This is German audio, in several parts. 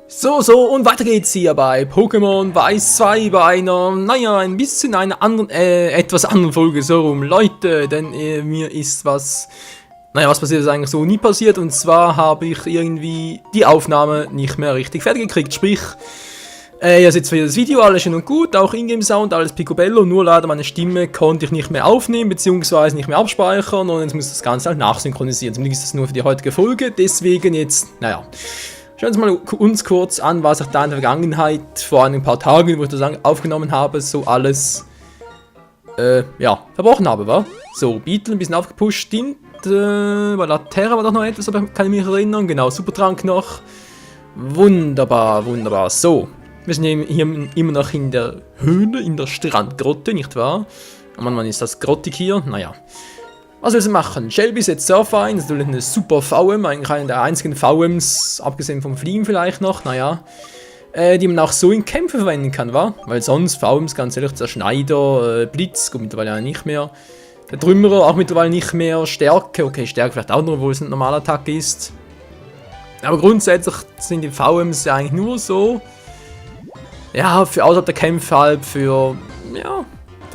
So, und weiter geht's hier bei Pokémon Weiß 2 bei einer, naja, etwas anderen Folge, so rum. Leute, denn mir ist was passiert ist eigentlich so nie passiert, und zwar habe ich irgendwie die Aufnahme nicht mehr richtig fertig gekriegt, sprich, ihr seht zwar das Video, alles schön und gut, auch Ingame-Sound, alles picobello, nur leider meine Stimme konnte ich nicht mehr aufnehmen, beziehungsweise nicht mehr abspeichern, und jetzt muss das Ganze halt nachsynchronisieren. Zumindest ist das nur für die heutige Folge, deswegen jetzt, naja. Schauen wir uns mal kurz an, was ich da in der Vergangenheit, vor ein paar Tagen, wo ich das aufgenommen habe, so alles, verbrochen habe, wa? So, Beetle ein bisschen aufgepusht, stimmt, bei Laterra war doch noch etwas, aber kann ich mich erinnern, genau, Supertrank noch. Wunderbar, wunderbar, so. Wir sind hier immer noch in der Höhle, in der Strandgrotte, nicht wahr? Oh Mann, ist das grottig hier? Naja. Was willst du machen? Shelby ist jetzt Surfer ein, das ist natürlich eine super VM, eigentlich eine der einzigen VMs, abgesehen vom Fliegen vielleicht noch, naja, die man auch so in Kämpfen verwenden kann, wa? Weil sonst VMs, ganz ehrlich, der Schneider, Blitz, gut, mittlerweile ja nicht mehr, der Trümmerer auch mittlerweile nicht mehr, Stärke, okay, Stärke vielleicht auch noch, obwohl es ein normaler Attack ist. Aber grundsätzlich sind die VMs ja eigentlich nur so, ja, für außerhalb der Kämpfe halt, für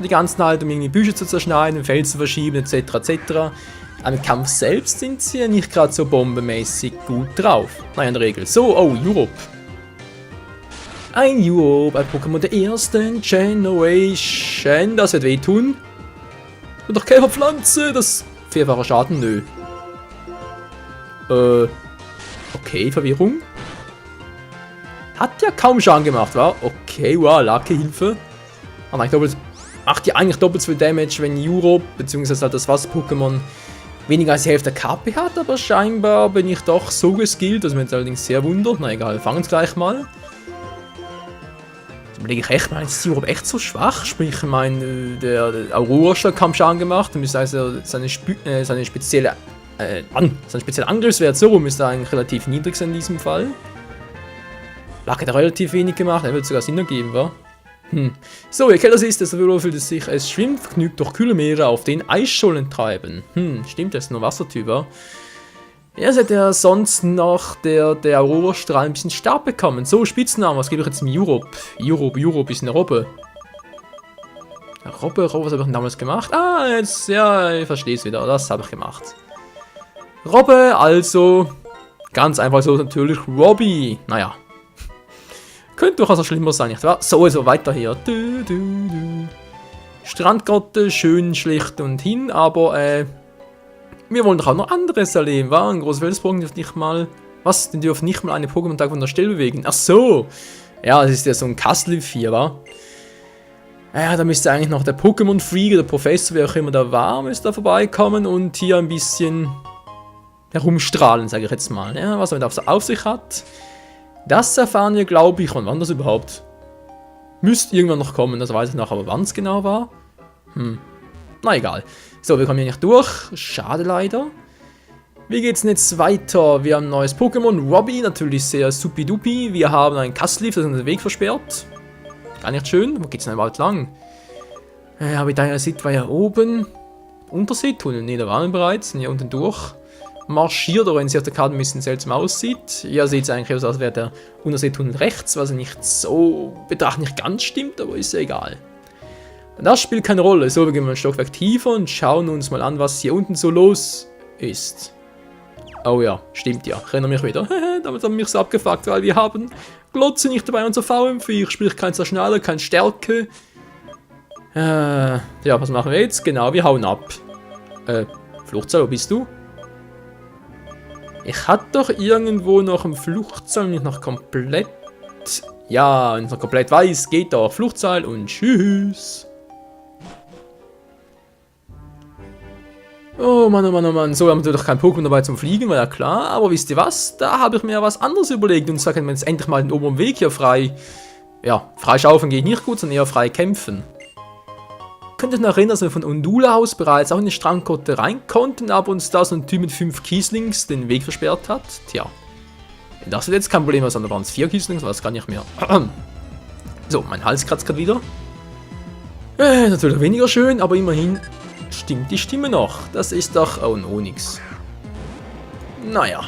die ganzen halt, um irgendwie Büsche zu zerschneiden, Feld zu verschieben, etc. etc. Aber im Kampf selbst sind sie ja nicht gerade so bombenmäßig gut drauf. Naja, in der Regel. So, oh, Europe. Ein Europe, ein Pokémon der ersten Generation. Das wird wehtun. Und doch Käferpflanze, das vierfacher Schaden, nö. Okay, Verwirrung. Hat ja kaum Schaden gemacht, wa? Okay, wow, Lucky Hilfe. Macht ja eigentlich doppelt so viel Damage, wenn Europe, beziehungsweise halt das Wasser-Pokémon, weniger als die Hälfte der KP hat, aber scheinbar bin ich doch so geskillt, dass mich jetzt allerdings sehr wundert. Na egal, fangen wir es gleich mal. Jetzt überlege ich echt, ist Europe echt so schwach? Sprich, ich meine, der Aurora-Schlag kaum Schaden gemacht, dann müsste also seine spezielle Angriffswert so rum ist eigentlich relativ niedrig sein in diesem Fall. Lucky hat er relativ wenig gemacht, er wird sogar Sinn ergeben, wa? So, je kälter es ist, desto wohler fühlt es sich. Es schwimmt vergnügt durch kühle Meere auf den Eisschollen treiben. Stimmt, das ist nur Wassertyp, wa? Ja, es hätte ja sonst noch der Aurora-Strahl ein bisschen stark bekommen. So, Spitznamen, was gebe ich jetzt im Europe? Europe ist eine Robbe. Robbe, was habe ich denn damals gemacht? Ah, jetzt, ja, ich verstehe es wieder, das habe ich gemacht. Robbe, also, ganz einfach so natürlich Robbie. Naja. Könnte durchaus auch schlimmer sein, nicht wahr? So, also weiter hier. Strandgrotte, schön, schlicht und hin, aber wir wollen doch auch noch anderes erleben, wa? Ein großer Felsbrocken dürft nicht mal... Was? Den dürfen nicht mal eine Pokémon-Tag von der Stelle bewegen. Ach so! Ja, das ist ja so ein Kastelif hier, wa? Ja, da müsste eigentlich noch der Pokémon-Freak oder Professor, wer auch immer da war, müsste da vorbeikommen und hier ein bisschen herumstrahlen, sage ich jetzt mal. Ja, was er damit auf sich hat. Das erfahren wir, glaube ich, und wann das überhaupt müsste irgendwann noch kommen, das weiß ich noch, aber wann es genau war. Na egal. So, wir kommen hier nicht durch. Schade leider. Wie geht's denn jetzt weiter? Wir haben ein neues Pokémon, Robbie, natürlich sehr supidupi. Wir haben einen Kastelif, das unseren Weg versperrt. Gar nicht schön. Wo geht's denn überhaupt lang? Aber wie da sieht, war ja oben. Unterseetunnel, ne, da waren wir bereits. Hier unten durch. Marschiert, oder wenn sie auf der Karte ein bisschen seltsam aussieht. Ja, sieht es eigentlich aus, als wäre der Unterseetunnel rechts, was nicht so betrachtet nicht ganz stimmt, aber ist ja egal. Das spielt keine Rolle. So, wir gehen mal ein Stockwerk tiefer und schauen uns mal an, was hier unten so los ist. Oh ja, stimmt ja. Ich erinnere mich wieder. Damit haben wir mich so abgefuckt, weil wir haben Glotze nicht dabei, unser VM4, sprich kein Zerschneider, kein Stärke. Ja, was machen wir jetzt? Genau, wir hauen ab. Fluchtseil, wo bist du? Ich hatte doch irgendwo noch ein Fluchtseil, nicht noch komplett... Ja, wenn es noch komplett weiß, geht doch. Fluchtseil und tschüss. Oh Mann, oh Mann, oh Mann. So, wir haben natürlich kein Pokémon dabei zum Fliegen, war ja klar. Aber wisst ihr was? Da habe ich mir was anderes überlegt. Und zwar können wir jetzt endlich mal den oberen Weg hier frei... Ja, frei schaufeln geht nicht gut, sondern eher frei kämpfen. Könnt ihr euch noch erinnern, dass wir von Undula aus bereits auch in die Strandgrotte rein konnten, aber uns da so ein Typ mit 5 Kieslings den Weg versperrt hat? Tja. Das wird jetzt kein Problem, sondern waren es 4 Kieslings, was kann ich mehr. So, mein Hals kratzt gerade wieder. Natürlich weniger schön, aber immerhin stimmt die Stimme noch. Das ist doch... Oh, no, nix. Naja.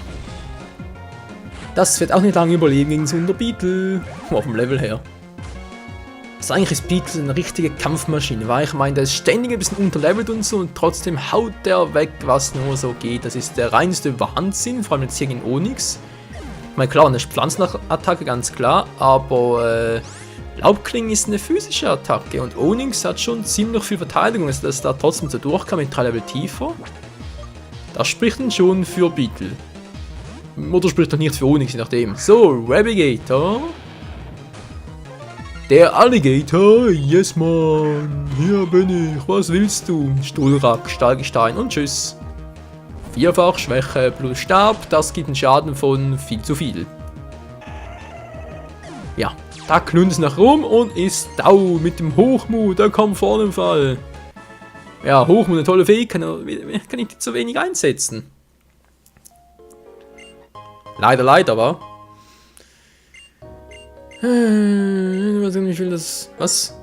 Das wird auch nicht lange überleben gegen so einen Beetle. Oh, vom Level her. Also eigentlich ist Beetle eine richtige Kampfmaschine, weil ich meine, der ist ständig ein bisschen unterlevelt und so und trotzdem haut der weg, was nur so geht. Das ist der reinste Wahnsinn, vor allem jetzt hier gegen Onyx. Ich meine, klar, eine Pflanzenattacke, ganz klar, aber Laubkling ist eine physische Attacke und Onyx hat schon ziemlich viel Verteidigung, dass das da trotzdem so durchkam mit 3 Level tiefer. Das spricht dann schon für Beetle. Oder spricht doch nicht für Onyx, je nachdem. So, Rabigator. Der Alligator, yes man, hier bin ich, was willst du? Stuhlrack, Stahlgestein und tschüss. Vierfach Schwäche plus Stab, das gibt einen Schaden von viel zu viel. Ja, da klünt es nach rum und ist down mit dem Hochmut, der kommt vorne im Fall. Ja, Hochmut, eine tolle Fähigkeit, kann ich die zu wenig einsetzen. Leider, wa? Ich will das... Was?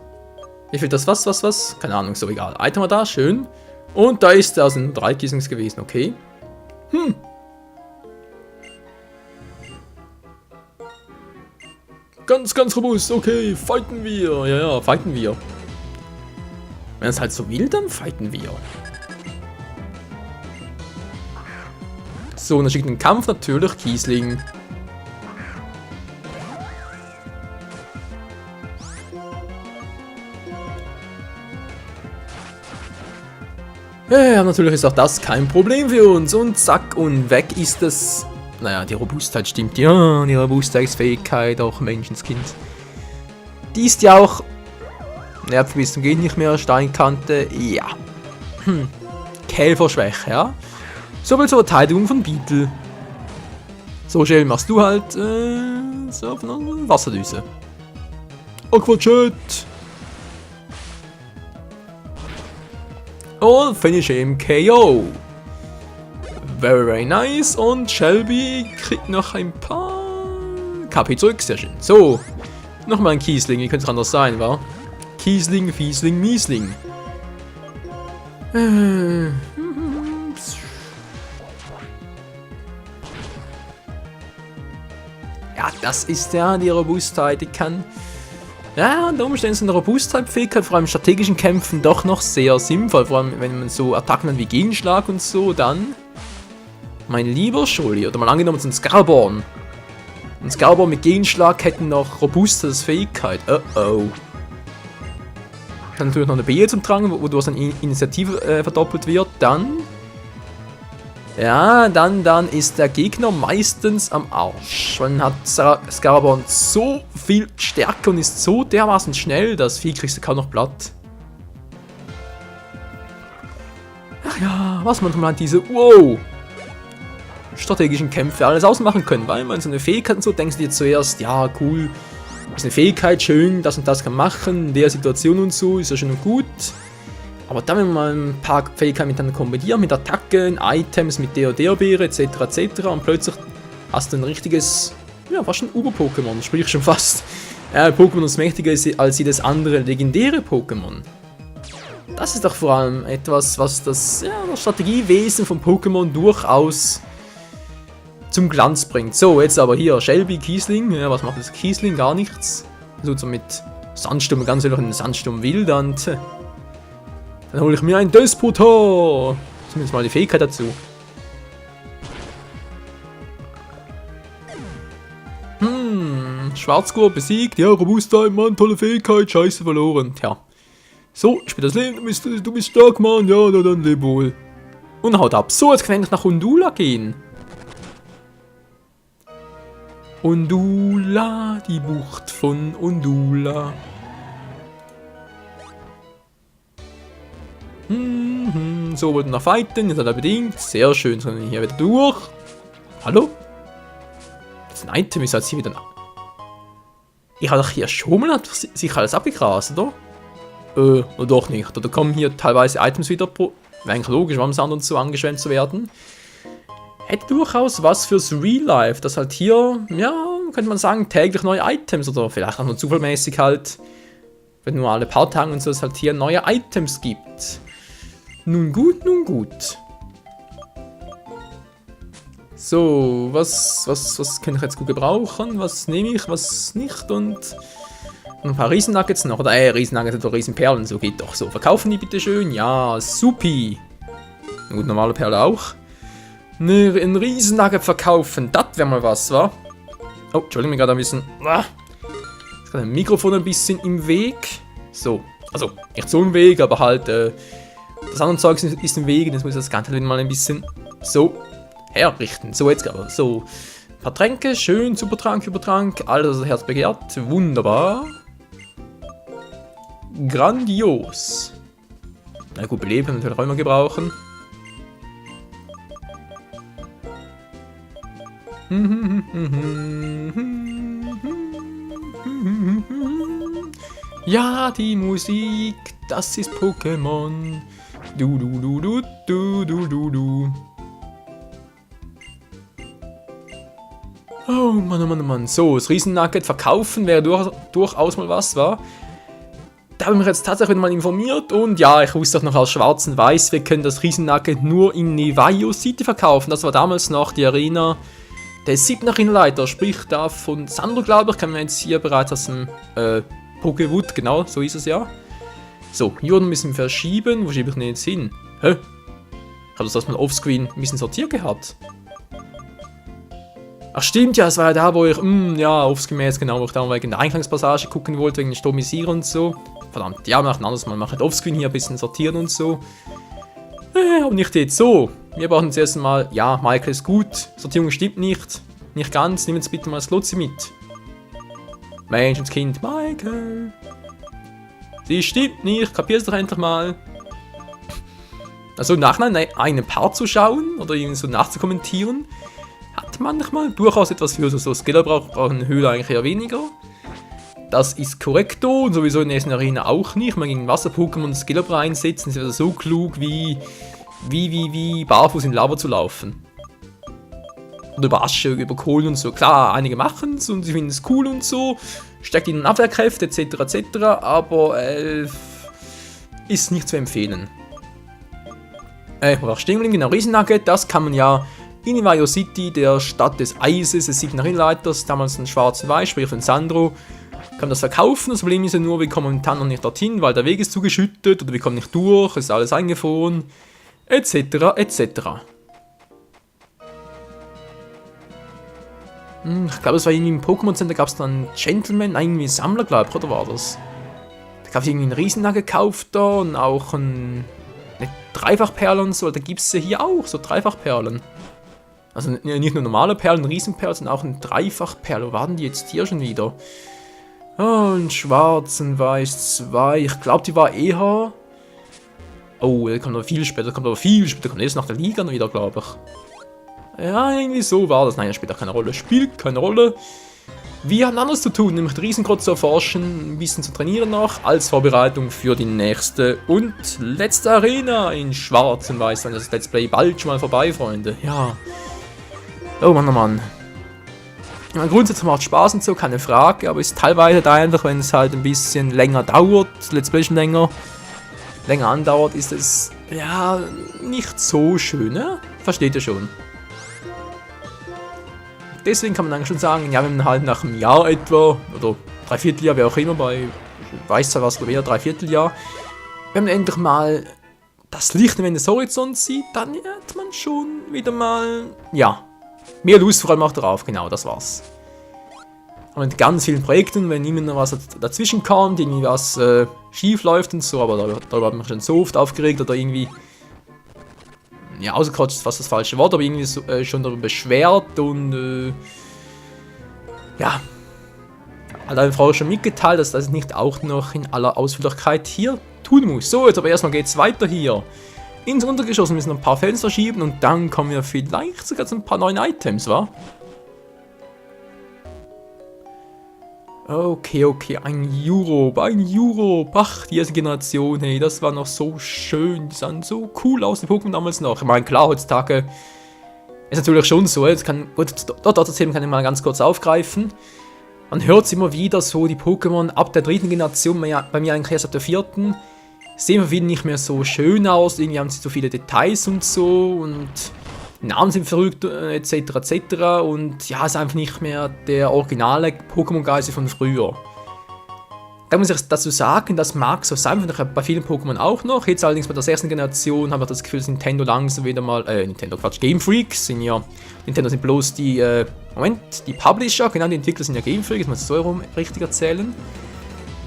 Ich will das was? Keine Ahnung, so egal. Item war da, schön. Und da ist also ein 3 Kissings gewesen, okay. Ganz robust, okay, fighten wir. Ja, fighten wir. Wenn es halt so will, dann fighten wir. So, und dann schickt den Kampf natürlich Kiesling. Ja, natürlich ist auch das kein Problem für uns. Und zack, und weg ist es. Naja, die Robustheit stimmt. Ja, die Robustheitsfähigkeit, auch Menschenskind. Die ist ja auch... Nerv bis zum geht nicht mehr, Steinkante, ja. Käferschwäche, ja. So viel zur Verteidigung von Beetle. So schnell machst du halt, so auf einer Wasserdüse. Aquajet. Und finish him KO. Very nice. Und Shelby kriegt noch ein paar KP zurück. Sehr schön. So. Nochmal ein Kiesling. Wie könnte es anders sein, wa? Kiesling, Fiesling, Miesling. Ja, das ist ja die Robustheit. Die kann... Ja, unter Umständen ist eine Robustheit-Fähigkeit, vor allem in strategischen Kämpfen, doch noch sehr sinnvoll. Vor allem, wenn man so Attacken hat wie Gegenschlag und so, dann... Mein lieber Scholli, oder mal angenommen, so ein Scarborn. Ein Scarborn mit Gegenschlag hätten noch Robustheitsfähigkeit. Oh. Dann natürlich noch eine B zum Tragen, wo du eine Initiative verdoppelt wird. Dann... Ja, dann ist der Gegner meistens am Arsch. Weil dann hat Scarborn so viel Stärke und ist so dermaßen schnell, dass Vieh kriegst du kaum noch platt. Ach ja, was man mal diese strategischen Kämpfe alles ausmachen können. Weil man so eine Fähigkeit und so, denkst du dir zuerst, ja cool, ist eine Fähigkeit, schön, das und das kann machen, in der Situation und so, ist ja schon gut. Aber dann, wenn man ein paar Fähigkeiten miteinander kombiniert, mit Attacken, Items, mit der Beere, etc. und plötzlich hast du ein richtiges, ja, fast ein Uber-Pokémon, sprich schon fast. Pokémon ist mächtiger als jedes andere legendäre Pokémon. Das ist doch vor allem etwas, was das Strategiewesen von Pokémon durchaus zum Glanz bringt. So, jetzt aber hier Shelby, Kiesling. Ja, was macht das Kiesling? Gar nichts. So mit Sandsturm, ganz einfach in den Sandsturm wild und... Dann hole ich mir ein Despotar. Zumindest mal die Fähigkeit dazu. Schwarzgurt besiegt. Ja, Robustheit, Mann, tolle Fähigkeit. Scheiße, verloren. Tja. So, spiel das Leben. Du bist stark, Mann. Ja, dann leb wohl. Und haut ab. So, jetzt kann ich endlich nach Undula gehen. Undula, die Bucht von Undula. So, wollten noch fighten, jetzt hat er bedingt. Sehr schön, sondern hier wieder durch. Hallo? Das ist ein Item, ist jetzt hier wieder... Ich habe doch hier schon mal sich alles abgegrast, oder? Oder doch nicht. Oder kommen hier teilweise Items wieder pro... Wäre eigentlich logisch, warum Sand und so angeschwemmt zu werden. Hätte durchaus was fürs Real Life, dass halt hier, ja, könnte man sagen, täglich neue Items oder vielleicht auch nur zufallmäßig halt, wenn nur alle paar Tage und so, es halt hier neue Items gibt. Nun gut, nun gut. So, was kann ich jetzt gut gebrauchen? Was nehme ich, was nicht? Und ein paar Riesennuggets noch. Oder Riesennuggets oder Riesenperlen, so geht doch so. Verkaufen die bitte schön? Ja, supi. Eine gut, normale Perle auch. Ne, ein Riesennugget verkaufen, das wäre mal was, wa? Oh, Entschuldigung, mir gerade ein bisschen. Ist gerade ein Mikrofon ein bisschen im Weg. So, also nicht so im Weg, aber halt, das andere Zeug ist im Weg. Jetzt muss ich das Ganze mal ein bisschen so herrichten. So, jetzt aber so. Ein paar Tränke, schön, Supertrank, Übertrank, alles, was das Herz begehrt. Wunderbar. Grandios. Na gut, beleben, natürlich auch immer gebrauchen. Ja, die Musik, das ist Pokémon. Du, du, du, du, du, du, du, du. Oh Mann, oh Mann, oh Mann. So, das Riesennugget verkaufen wäre durchaus mal was, wa? Da habe ich mich jetzt tatsächlich mal informiert und ja, ich wusste auch noch als Schwarz und Weiß, wir können das Riesennugget nur in Nevayo City verkaufen. Das war damals noch die Arena der 7. Arenaleiter, sprich da von Sandro, glaube ich, kennen wir jetzt hier bereits aus dem Pokéwood, genau, so ist es ja. So, hier unten müssen wir verschieben, wo schiebe ich denn jetzt hin? Hä? Ich habe das mal offscreen ein bisschen sortiert gehabt. Ach stimmt, ja, es war ja da, wo ich, ja, offscreen genau, wo ich da mal wegen der Eingangspassage gucken wollte, wegen dem Stomisieren und so. Verdammt, ja, mach ein anderes Mal, mach halt offscreen hier ein bisschen sortieren und so. Aber nicht jetzt so. Wir brauchen zuerst mal, ja, Michael ist gut, Sortierung stimmt nicht. Nicht ganz, nimm jetzt bitte mal das Lotzi mit. Menschenskind, Michael. Sie stimmt nicht, kapierst doch endlich mal. Also im Nachhinein einen Part zu schauen oder irgendwie so nachzukommentieren, hat manchmal durchaus etwas für so Skiller brauchen Höhle eigentlich eher weniger. Das ist korrekto und sowieso in der nächsten Arena auch nicht. Man gegen Wasser-Pokémon Skiller einsetzen, ist wieder so klug wie barfuß in Lava zu laufen. Oder über Asche, über Kohlen und so. Klar, einige machen es und sie finden es cool und so. Steckt ihnen Abwehrkräfte etc. Aber ist nicht zu empfehlen. Oder Stingling, genau, Riesennugget, das kann man ja in Nevayo City, der Stadt des Eises, des 7. Arenaleiters, damals ein schwarzen Weiß, sprich von Sandro, kann man das verkaufen. Das Problem ist ja nur, wir kommen momentan noch nicht dorthin, weil der Weg ist zugeschüttet oder wir kommen nicht durch, es ist alles eingefroren, etc. Ich glaube, es war irgendwie im Pokémon Center, gab es dann einen Gentleman, irgendwie einen Sammler, glaube ich, oder war das? Da gab es irgendwie einen Riesennugget gekauft da und auch eine Dreifachperle und so, da gibt es ja hier auch so Dreifachperlen. Also nicht nur normale Perlen, Riesenperlen, sondern auch eine Dreifachperle. Wo waren die jetzt hier schon wieder? Oh, ein Schwarz, ein Weiß 2. Ich glaube, die war eher... Oh, der kommt aber viel später, kommt erst nach der Liga wieder, glaube ich. Ja, irgendwie so war das. Nein, spielt auch keine Rolle. Spielt keine Rolle. Wir haben anderes zu tun, nämlich den Riesenkrotz zu erforschen, ein bisschen zu trainieren noch, als Vorbereitung für die nächste und letzte Arena in Schwarz und Weiß. Dann ist das Let's Play bald schon mal vorbei, Freunde. Ja. Oh Mann, oh Mann. Ja, grundsätzlich macht Spaß und so, keine Frage, aber ist teilweise da einfach, wenn es halt ein bisschen länger dauert, Let's Play schon länger andauert, ist es, ja, nicht so schön, ne? Versteht ihr schon. Deswegen kann man dann schon sagen, ja, wenn man halt nach einem Jahr etwa, oder Dreivierteljahr, wie auch immer, bei, ich weiß zwar was, Slovenia, Dreivierteljahr, wenn man endlich mal das Licht am Ende des Horizonts sieht, dann hat man schon wieder mal, ja, mehr Lust vor allem auch darauf, genau, das war's. Aber mit ganz vielen Projekten, wenn immer noch was dazwischen kommt, irgendwie was schief läuft und so, aber darüber hat man schon so oft aufgeregt oder irgendwie, ja, ausgekotzt ist fast das falsche Wort, aber irgendwie so, schon darüber beschwert und, ja, hat eine Frau schon mitgeteilt, dass das nicht auch noch in aller Ausführlichkeit hier tun muss. So, jetzt aber erstmal geht's weiter hier. Ins Untergeschoss müssen wir ein paar Fenster schieben und dann kommen wir vielleicht sogar zu ein paar neuen Items, wa? Okay, ein Europe, ach, die erste Generation, hey, das war noch so schön, die sahen so cool aus, die Pokémon damals noch. Ich meine, klar, heutzutage ist natürlich schon so, jetzt kann, gut, dort erzählen kann ich mal ganz kurz aufgreifen. Man hört es immer wieder so, die Pokémon ab der 3. Generation, bei mir eigentlich erst ab der 4. sehen wir wieder nicht mehr so schön aus, irgendwie haben sie so viele Details und so und die Namen sind verrückt, etc. etc. Und ja, es ist einfach nicht mehr der originale Pokémon-Geist von früher. Da muss ich dazu sagen, das mag so sein, bei vielen Pokémon auch noch. Jetzt allerdings bei der ersten Generation haben wir das Gefühl, dass Nintendo langsam wieder mal, Game Freaks sind ja, Nintendo sind bloß die, die Publisher, genau, die Entwickler sind ja Game Freaks, das muss ich so herum richtig erzählen.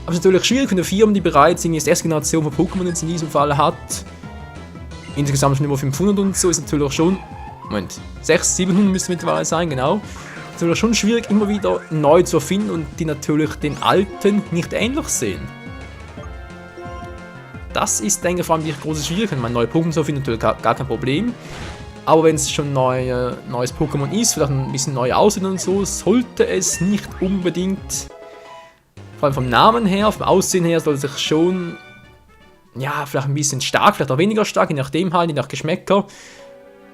Aber es ist natürlich schwierig für eine Firma, die bereits die erste Generation von Pokémon in diesem Fall hat. Insgesamt schon über 500 und so, ist natürlich schon, 600, 700 müsste mittlerweile sein, genau. Es ist natürlich schon schwierig, immer wieder neu zu erfinden und die natürlich den alten nicht ähnlich sehen. Das ist, denke ich, vor allem die große Schwierigkeit. Neue Pokémon zu erfinden, natürlich gar kein Problem. Aber wenn es schon neues Pokémon ist, vielleicht ein bisschen neu aussieht und so, sollte es nicht unbedingt, vor allem vom Namen her, vom Aussehen her, sollte sich schon, ja, vielleicht ein bisschen stark, vielleicht auch weniger stark, je nachdem halt, je nach Geschmäcker.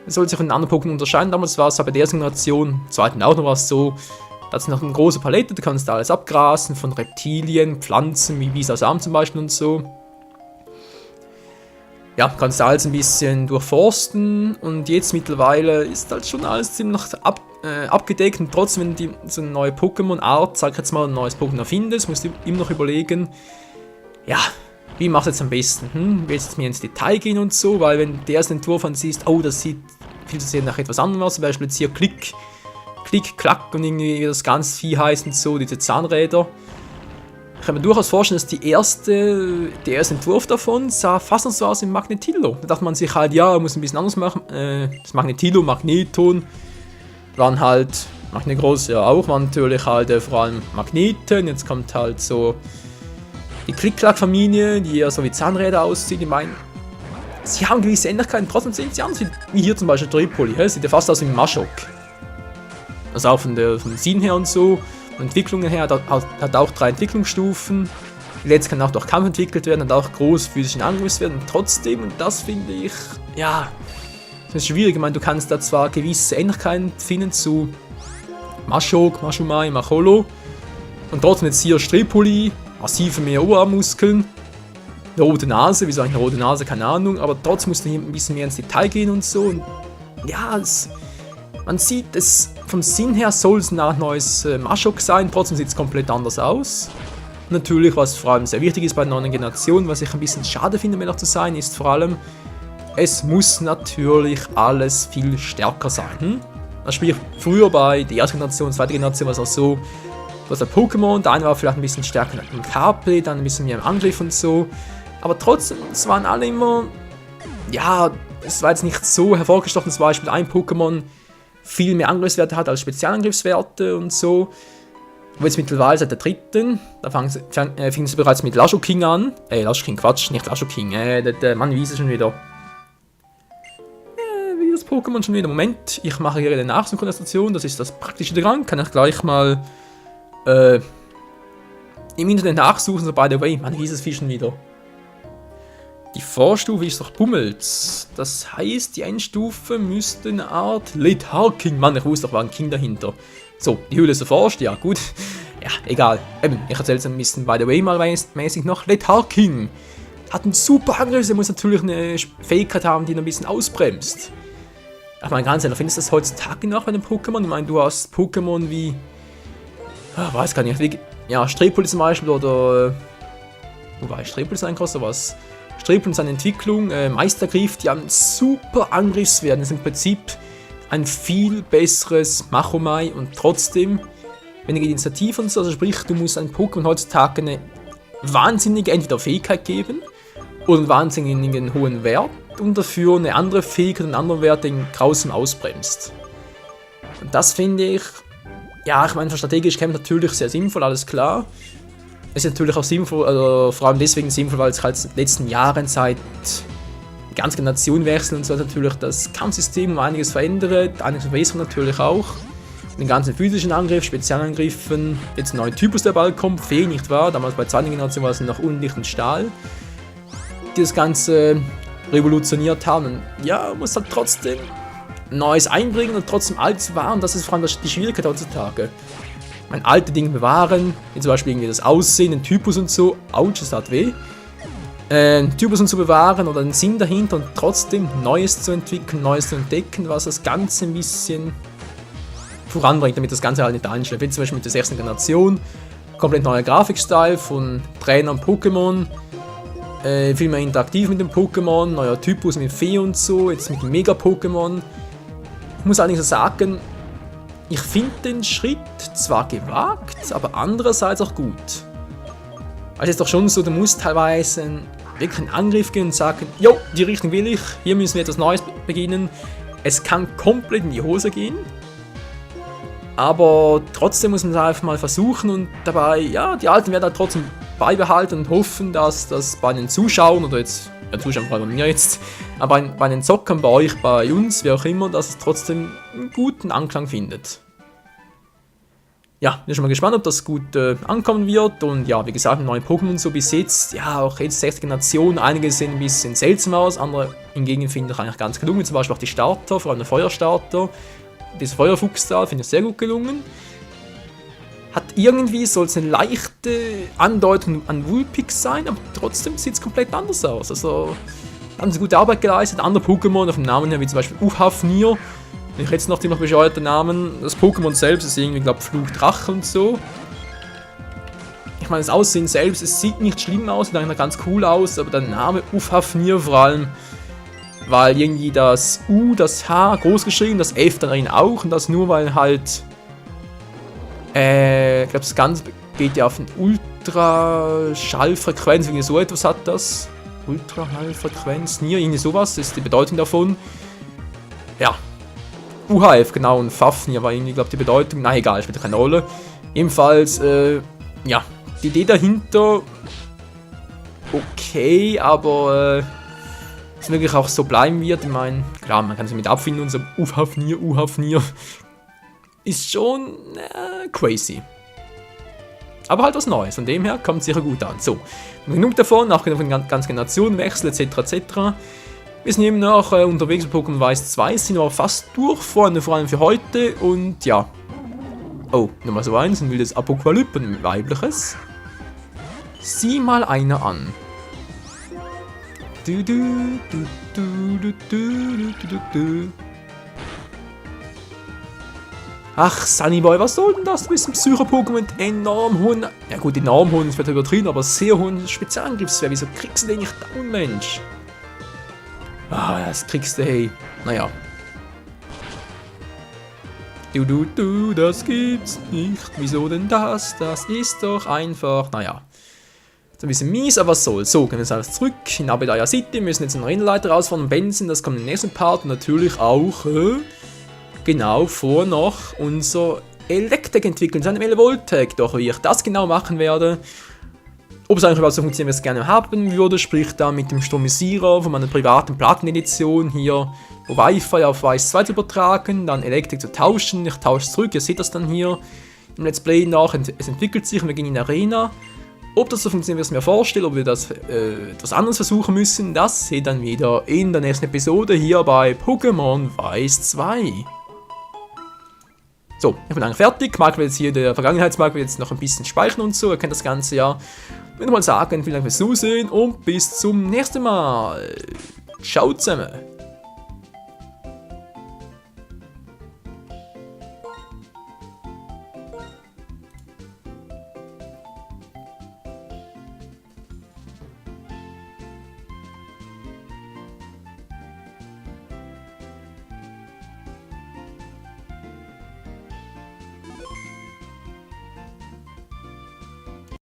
Es soll sich von den anderen Pokémon unterscheiden. Damals war es aber bei der ersten Generation, zweiten auch noch was so, da hat es noch eine große Palette, du kannst da alles abgrasen, von Reptilien, Pflanzen, wie Bisasam zum Beispiel und so. Ja, kannst da alles ein bisschen durchforsten und jetzt mittlerweile ist halt schon alles ziemlich abgedeckt und trotzdem, wenn du so eine neue Pokémon-Art, sag ich jetzt mal, ein neues Pokémon erfindest, musst du immer noch überlegen, ja, wie machst du jetzt am besten? Willst du mir ins Detail gehen und so? Weil wenn du ersten Entwurf ansiehst, oh, das sieht viel zu sehr nach etwas anderem aus, zum Beispiel jetzt hier Klick, Klack und irgendwie wie das ganze Vieh heißt und so, diese Zahnräder. Ich kann mir durchaus vorstellen, dass der erste Entwurf davon sah fast noch so aus wie Magnetillo. Da dachte man sich halt, ja, muss ein bisschen anders machen. Das Magnetillo, Magneton waren halt, Magnegross ja auch, waren natürlich halt vor allem Magneten. Jetzt kommt halt so die Klick-Klack-Familie, die eher so wie Zahnräder aussieht. Ich meine, sie haben gewisse Ähnlichkeiten, trotzdem sehen sie anders, wie hier zum Beispiel Tripoli. Sieht ja fast aus wie ein Maschok. Also auch vom Sinn her und so. Von Entwicklungen her hat auch 3 Entwicklungsstufen. Die letzte kann auch durch Kampf entwickelt werden, hat auch groß physischen Angriff werden. Und trotzdem, und das finde ich, ja, das ist schwierig. Ich meine, du kannst da zwar gewisse Ähnlichkeiten finden zu Maschok, Mashumai, Macholo. Und trotzdem jetzt hier Stripoli, massive mehr Oberarmmuskeln, eine rote Nase, wieso eigentlich eine rote Nase, keine Ahnung, aber trotzdem musst du hier ein bisschen mehr ins Detail gehen und so. Und ja, man sieht es, vom Sinn her soll es ein neues Maschok sein, trotzdem sieht es komplett anders aus. Natürlich, was vor allem sehr wichtig ist bei der neuen Generation, was ich ein bisschen schade finde, um ehrlich zu sein, ist vor allem, es muss natürlich alles viel stärker sein. Das Spiel früher bei der ersten Generation, zweiten Generation war es auch so, du hast ein Pokémon, der eine war vielleicht ein bisschen stärker im KP, dann ein bisschen mehr im Angriff und so. Aber trotzdem, es waren alle immer, ja, es war jetzt nicht so hervorgestochen, zum Beispiel ein Pokémon viel mehr Angriffswerte hat als Spezialangriffswerte und so. Aber jetzt mittlerweile seit der dritten, da fing es bereits mit Lashoking an. Lashoking, Quatsch, nicht Lashoking, der Mann, wie ist es schon wieder? Wie das Pokémon schon wieder? Moment, ich mache hier eine Nachsynchronisation, das ist das Praktische dran, kann ich gleich mal im Internet nachsuchen, so by the way, Mann, wie ist das Vieh schon wieder? Die Vorstufe ist doch Pummels. Das heißt, die Endstufe müsste eine Art Letharking. Mann, ich wusste doch, war ein King dahinter. So, die Höhle ist erforscht, ja gut. Ja, egal. Eben, ich erzähle es ein bisschen by the way mal mäßig noch. Letharking hat einen super Angriff, er muss natürlich eine Fähigkeit haben, die ihn ein bisschen ausbremst. Ich meine, ganz ehrlich, findest du das heutzutage noch bei den Pokémon? Ich meine, du hast Pokémon wie, weiß gar nicht, ja, Strepol zum Beispiel oder, wobei Strepol ist eigentlich oder was? Strepol und seine Entwicklung, Meistergriff, die haben super Angriffswerte. Das ist im Prinzip ein viel besseres Machomai und trotzdem weniger Initiative und so. Also sprich, du musst einem Pokémon heutzutage eine wahnsinnige entweder Fähigkeit geben oder einen wahnsinnigen hohen Wert und dafür eine andere Fähigkeit und einen anderen Wert, den grausam ausbremst. Und das finde ich, ja, ich meine, für strategische Kämpfe natürlich sehr sinnvoll, alles klar. Es ist natürlich auch sinnvoll, also vor allem deswegen sinnvoll, weil es halt in den letzten Jahren seit ganz Generationenwechsel und so natürlich das Kampfsystem um einiges verändert, einiges verbessert natürlich auch. Den ganzen physischen Angriff, Spezialangriffen, jetzt ein neuer Typus, der bald kommt, Fee, nicht wahr? Damals bei der zweiten Generation war es noch Unlicht und Stahl, die das Ganze revolutioniert haben. Und ja, muss halt trotzdem Neues einbringen und trotzdem Altes bewahren, das ist vor allem die Schwierigkeit heutzutage. Mein alte Ding bewahren, wie zum Beispiel irgendwie das Aussehen, den Typus und so, ouch, es tat weh. Typus zu bewahren oder den Sinn dahinter und trotzdem Neues zu entwickeln, Neues zu entdecken, was das Ganze ein bisschen voranbringt, damit das Ganze halt nicht einschläft. Wie zum Beispiel mit der 6. Generation, komplett neuer Grafikstyle von Trainern Pokémon, viel mehr interaktiv mit dem Pokémon, neuer Typus mit Fee und so, jetzt mit dem Mega-Pokémon. Ich muss allerdings sagen, ich finde den Schritt zwar gewagt, aber andererseits auch gut. Also es ist doch schon so, du musst teilweise wirklich einen Angriff gehen und sagen, jo, die Richtung will ich, hier müssen wir etwas Neues beginnen. Es kann komplett in die Hose gehen, aber trotzdem muss man es einfach mal versuchen und dabei, ja, die Alten werden halt trotzdem beibehalten und hoffen, dass das bei den Zuschauern oder jetzt, ja, Zuschauern vor allem bei mir jetzt, aber bei den Zockern, bei euch, bei uns, wie auch immer, dass es trotzdem einen guten Anklang findet. Ja, bin schon mal gespannt, ob das gut ankommen wird und ja, wie gesagt, neue Pokémon so bis jetzt, ja, auch jetzt 6. Generation, einige sehen ein bisschen seltsam aus, andere hingegen finde ich eigentlich ganz gelungen, zum Beispiel auch die Starter, vor allem der Feuerstarter, dieser Feuerfuchs da, finde ich sehr gut gelungen. Hat irgendwie, soll es eine leichte Andeutung an Vulpix sein, aber trotzdem sieht es komplett anders aus, also haben sie gute Arbeit geleistet, andere Pokémon auf dem Namen her, wie zum Beispiel Uhafnir. Ich hätte jetzt noch den bescheuerten Namen. Das Pokémon selbst ist irgendwie, glaube ich, Fluchdrache und so. Ich meine, das Aussehen selbst, es sieht nicht schlimm aus, sieht eigentlich ganz cool aus, aber der Name Uhafnir vor allem, weil irgendwie das U, das H groß geschrieben, das F dann auch und das nur, weil halt, ich glaube, das Ganze geht ja auf eine Ultraschallfrequenz, irgendwie so etwas hat das. Ultraschallfrequenz, Nier, irgendwie sowas, das ist die Bedeutung davon. Ja. UHF, genau, und Fafnir war irgendwie, glaube ich, die Bedeutung. Na egal, spielt keine Rolle. Ebenfalls, ja, die Idee dahinter, okay, aber es wirklich auch so bleiben wird. Ich meine, klar, man kann sich mit abfinden und so, Uhafnir, ist schon crazy. Aber halt was Neues, von dem her kommt sicher gut an. So, genug davon, nachher von ganz Generationenwechsel etc. etc. Wir sind eben noch unterwegs bei Pokémon Weiß 2, sind aber fast durch, vor allem für heute und ja. Oh, Nummer so 1, ein wildes Apokalypten, ein weibliches. Sieh mal einer an. Ach, Sunnyboy, was soll denn das? Du bist ein Psycho-Pokémon mit enorm hohen, ja gut, enorm hohen ist vielleicht übertrieben, aber sehr hohen Spezialangriffswert. Wieso kriegst du den nicht down, Mensch? Ah, das kriegst du, hey. Naja. Das gibt's nicht. Wieso denn das? Das ist doch einfach, naja. Ist ein bisschen mies, aber was soll's. So, gehen wir jetzt alles zurück in Abedaya City. Wir müssen jetzt einen Rennleiter rausfahren und Benzin. Das kommt im nächsten Part. Und natürlich auch, genau, vor noch unser Electek entwickeln. Seine Elevoltec. Doch wie ich das genau machen werde. Ob es eigentlich überhaupt so funktioniert, wie ich es gerne haben würde, sprich da mit dem Stromisierer von meiner privaten Platin-Edition hier, wo Wi-Fi auf Weiß 2 zu übertragen, dann Elektrik zu tauschen, ich tausche es zurück, ihr seht das dann hier im Let's Play nach, es entwickelt sich und wir gehen in die Arena. Ob das so funktioniert, wie ich es mir vorstelle, ob wir das etwas anderes versuchen müssen, das seht ihr dann wieder in der nächsten Episode hier bei Pokémon Weiß 2. So, ich bin eigentlich fertig, Marc will jetzt hier, der Vergangenheitsmarc will jetzt noch ein bisschen speichern und so, ihr kennt das Ganze ja. Ich würde mal sagen, vielen Dank fürs Zusehen und bis zum nächsten Mal. Ciao zusammen.